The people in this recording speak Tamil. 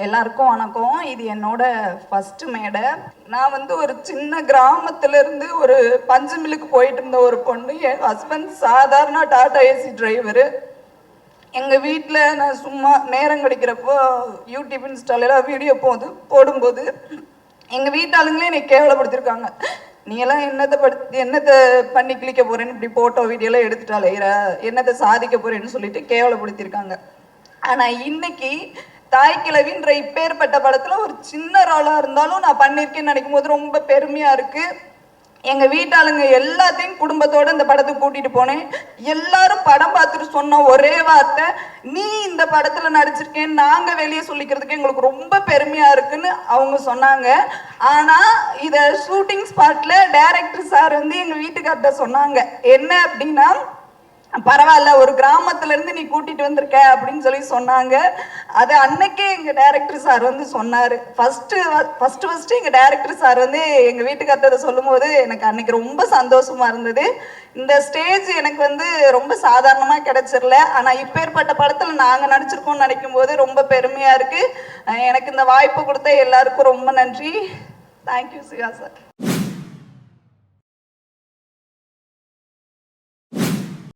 எல்லாருக்கும் வணக்கம். இது என்னோட ஃபர்ஸ்ட் மேடை. நான் வந்து ஒரு சின்ன கிராமத்துல இருந்து ஒரு பஞ்சு மில்லுக்கு போயிட்டு இருந்த ஒரு பொண்ணு. என் ஹஸ்பண்ட் சாதாரண டாடா ஏசி டிரைவரு. எங்கள் வீட்டில் நான் சும்மா நேரம் கிடைக்கிறப்போ யூடியூப் இன்ஸ்டாலெல்லாம் வீடியோ போடும்போது எங்கள் வீட்டாளுங்களே என்னை கேவலப்படுத்திருக்காங்க. நீ எல்லாம் என்னத்தை பண்ணி கிளிக்க போறேன்னு இப்படி போட்டோ வீடியோலாம் எடுத்துட்டாலே என்னத்தை சாதிக்க போறேன்னு சொல்லிட்டு கேவலப்படுத்திருக்காங்க. ஆனால் இன்னைக்கு தாய் கிழவின்ற இப்பேற்பட்ட படத்துல ஒரு சின்ன ரோலா இருந்தாலும் நான் பண்ணியிருக்கேன்னு நினைக்கும் போது ரொம்ப பெருமையா இருக்கு. எங்க வீட்டாளுங்க எல்லாத்தையும் குடும்பத்தோட இந்த படத்துக்கு கூட்டிட்டு போனேன். எல்லாரும் படம் பார்த்துட்டு சொன்ன ஒரே வார்த்தை, நீ இந்த படத்துல நடிச்சிருக்கேன்னு நாங்க வெளியே சொல்லிக்கிறதுக்கு எங்களுக்கு ரொம்ப பெருமையா இருக்குன்னு அவங்க சொன்னாங்க. ஆனா இத ஷூட்டிங் ஸ்பாட்ல டைரக்டர் சார் வந்து எங்க வீட்டுக்கார்ட்ட சொன்னாங்க, என்ன அப்படின்னா, பரவாயில்ல ஒரு கிராமத்துல இருந்து நீ கூட்டிட்டு வந்திருக்க அப்படின்னு சொல்லி சொன்னாங்க. அது அன்னைக்கே எங்க டைரக்டர் சார் வந்து சொன்னாரு. ஃபர்ஸ்ட் எங்க டைரக்டர் சார் வந்து எங்க வீட்டுக்கார்ட்ட சொல்லும் போது எனக்கு அன்னைக்கு ரொம்ப சந்தோஷமா இருந்தது. இந்த ஸ்டேஜ் எனக்கு வந்து ரொம்ப சாதாரணமா கிடைச்சிடல. ஆனா இப்பேற்பட்ட படத்துல நாங்க நடிச்சிருக்கோம்னு நினைக்கும் போது ரொம்ப பெருமையா இருக்கு. எனக்கு இந்த வாய்ப்பு கொடுத்த எல்லாருக்கும் ரொம்ப நன்றி. Thank you Siva sir.